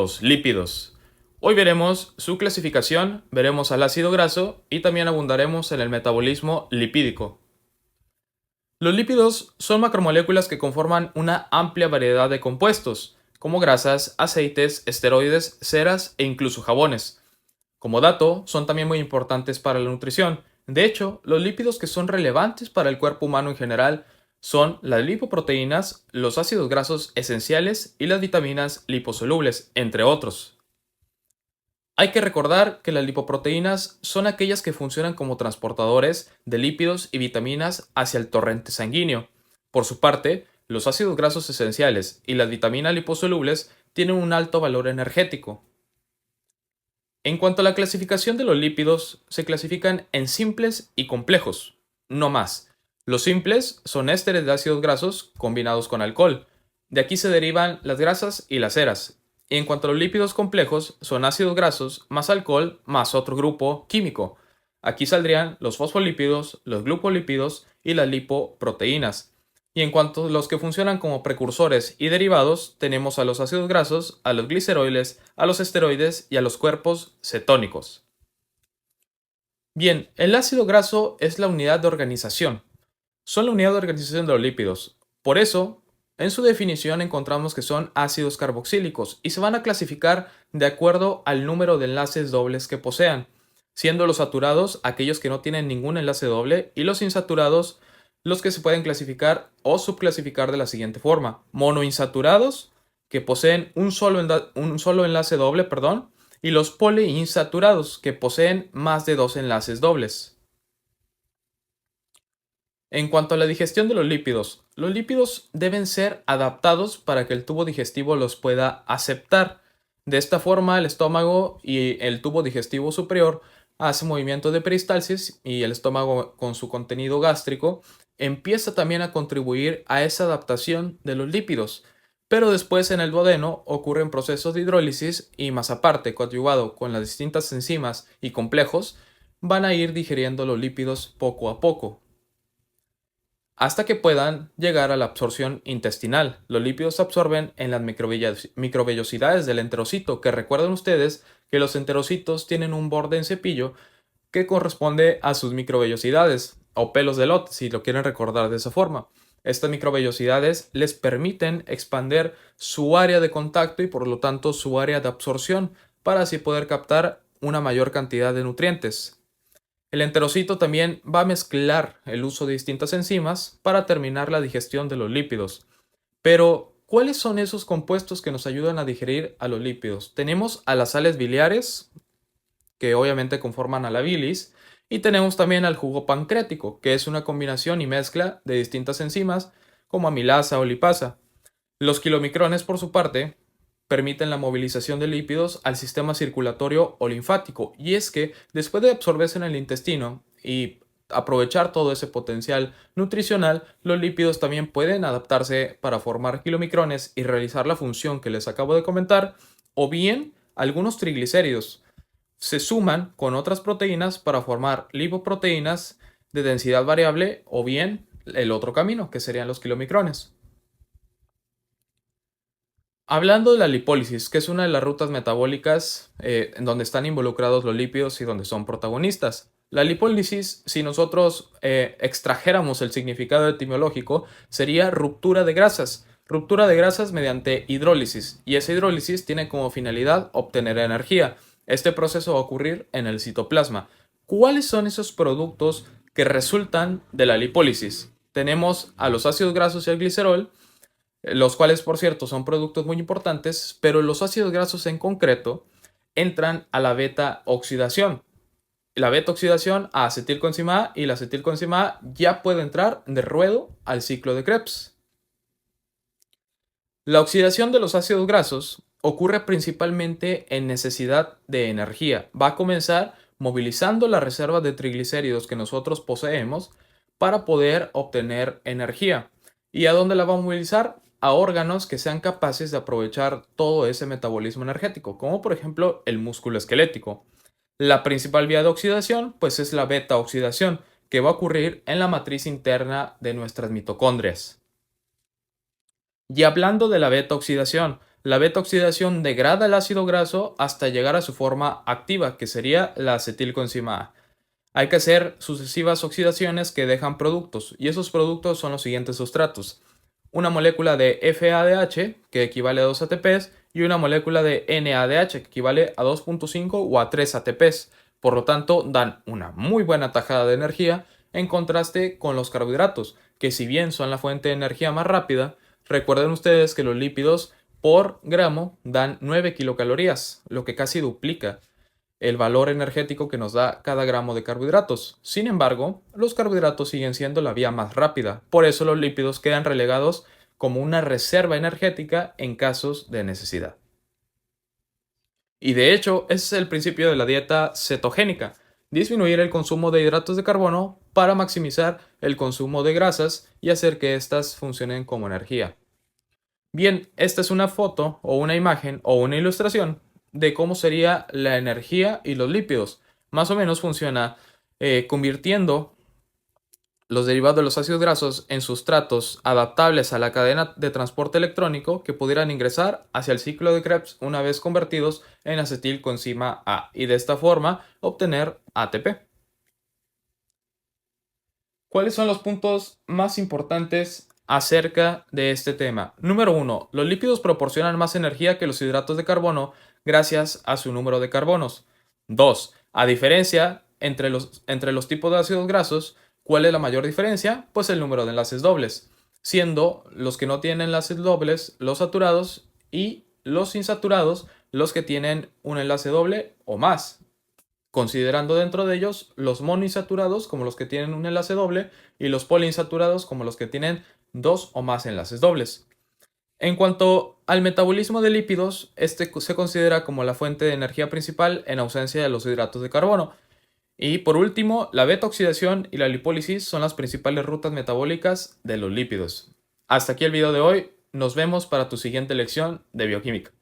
Los lípidos. Hoy veremos su clasificación, veremos al ácido graso y también abundaremos en el metabolismo lipídico. Los lípidos son macromoléculas que conforman una amplia variedad de compuestos, como grasas, aceites, esteroides, ceras e incluso jabones. Como dato, son también muy importantes para la nutrición. De hecho, los lípidos que son relevantes para el cuerpo humano en general son las lipoproteínas, los ácidos grasos esenciales y las vitaminas liposolubles, entre otros. Hay que recordar que las lipoproteínas son aquellas que funcionan como transportadores de lípidos y vitaminas hacia el torrente sanguíneo. Por su parte, los ácidos grasos esenciales y las vitaminas liposolubles tienen un alto valor energético. En cuanto a la clasificación de los lípidos, se clasifican en simples y complejos, no más. Los simples son ésteres de ácidos grasos combinados con alcohol. De aquí se derivan las grasas y las ceras. Y en cuanto a los lípidos complejos, son ácidos grasos más alcohol más otro grupo químico. Aquí saldrían los fosfolípidos, los glucolípidos y las lipoproteínas. Y en cuanto a los que funcionan como precursores y derivados, tenemos a los ácidos grasos, a los gliceroides, a los esteroides y a los cuerpos cetónicos. Bien, el ácido graso es la unidad de organización. Son la unidad de organización de los lípidos. Por eso, en su definición encontramos que son ácidos carboxílicos y se van a clasificar de acuerdo al número de enlaces dobles que posean, siendo los saturados aquellos que no tienen ningún enlace doble y los insaturados los que se pueden clasificar o subclasificar de la siguiente forma: monoinsaturados, que poseen un solo enlace doble, y los poliinsaturados, que poseen más de dos enlaces dobles. En cuanto a la digestión de los lípidos deben ser adaptados para que el tubo digestivo los pueda aceptar. De esta forma, el estómago y el tubo digestivo superior hacen movimientos de peristalsis y el estómago, con su contenido gástrico, empieza también a contribuir a esa adaptación de los lípidos. Pero después en el duodeno ocurren procesos de hidrólisis y, más aparte, coadyuvado con las distintas enzimas y complejos, van a ir digiriendo los lípidos poco a poco, hasta que puedan llegar a la absorción intestinal. Los lípidos se absorben en las microvellosidades del enterocito, que recuerden ustedes que los enterocitos tienen un borde en cepillo que corresponde a sus microvellosidades, o pelos de lote, si lo quieren recordar de esa forma. Estas microvellosidades les permiten expander su área de contacto y por lo tanto su área de absorción, para así poder captar una mayor cantidad de nutrientes. El enterocito también va a mezclar el uso de distintas enzimas para terminar la digestión de los lípidos. Pero, ¿cuáles son esos compuestos que nos ayudan a digerir a los lípidos? Tenemos a las sales biliares, que obviamente conforman a la bilis, y tenemos también al jugo pancreático, que es una combinación y mezcla de distintas enzimas como amilasa o lipasa. Los kilomicrones, por su parte, permiten la movilización de lípidos al sistema circulatorio o linfático, y es que después de absorberse en el intestino y aprovechar todo ese potencial nutricional, los lípidos también pueden adaptarse para formar kilomicrones y realizar la función que les acabo de comentar, o bien algunos triglicéridos se suman con otras proteínas para formar lipoproteínas de densidad variable, o bien el otro camino, que serían los kilomicrones. Hablando de la lipólisis, que es una de las rutas metabólicas en donde están involucrados los lípidos y donde son protagonistas. La lipólisis, si nosotros extrajéramos el significado etimológico, sería ruptura de grasas mediante hidrólisis, y esa hidrólisis tiene como finalidad obtener energía. Este proceso va a ocurrir en el citoplasma. ¿Cuáles son esos productos que resultan de la lipólisis? Tenemos a los ácidos grasos y al glicerol, los cuales, por cierto, son productos muy importantes, pero los ácidos grasos en concreto entran a la beta oxidación. La beta oxidación a acetilcoenzima A, y la acetilcoenzima A ya puede entrar de ruedo al ciclo de Krebs. La oxidación de los ácidos grasos ocurre principalmente en necesidad de energía. Va a comenzar movilizando las reservas de triglicéridos que nosotros poseemos para poder obtener energía. ¿Y a dónde la va a movilizar? A órganos que sean capaces de aprovechar todo ese metabolismo energético, como por ejemplo el músculo esquelético. La principal vía de oxidación, pues, es la beta oxidación, que va a ocurrir en la matriz interna de nuestras mitocondrias. Y hablando de la beta oxidación, la beta oxidación degrada el ácido graso hasta llegar a su forma activa, que sería la acetilcoenzima A. Hay que hacer sucesivas oxidaciones que dejan productos, y esos productos son los siguientes sustratos: una molécula de FADH, que equivale a 2 ATPs, y una molécula de NADH, que equivale a 2.5 o a 3 ATPs. Por lo tanto, dan una muy buena tajada de energía, en contraste con los carbohidratos, que si bien son la fuente de energía más rápida, recuerden ustedes que los lípidos por gramo dan 9 kilocalorías, lo que casi duplica el valor energético que nos da cada gramo de carbohidratos. Sin embargo, los carbohidratos siguen siendo la vía más rápida, por eso los lípidos quedan relegados como una reserva energética en casos de necesidad. Y de hecho, ese es el principio de la dieta cetogénica: disminuir el consumo de hidratos de carbono para maximizar el consumo de grasas y hacer que éstas funcionen como energía. Bien, esta es una foto o una imagen o una ilustración de cómo sería la energía y los lípidos. Más o menos funciona convirtiendo los derivados de los ácidos grasos en sustratos adaptables a la cadena de transporte electrónico que pudieran ingresar hacia el ciclo de Krebs una vez convertidos en acetilcoenzima A, y de esta forma obtener ATP. ¿Cuáles son los puntos más importantes acerca de este tema? Número 1. Los lípidos proporcionan más energía que los hidratos de carbono gracias a su número de carbonos. 2. A diferencia entre los tipos de ácidos grasos, ¿cuál es la mayor diferencia? Pues el número de enlaces dobles, siendo los que no tienen enlaces dobles los saturados y los insaturados los que tienen un enlace doble o más, considerando dentro de ellos los monoinsaturados como los que tienen un enlace doble y los poliinsaturados como los que tienen dos o más enlaces dobles. En cuanto al metabolismo de lípidos, este se considera como la fuente de energía principal en ausencia de los hidratos de carbono. Y por último, la beta oxidación y la lipólisis son las principales rutas metabólicas de los lípidos. Hasta aquí el video de hoy. Nos vemos para tu siguiente lección de bioquímica.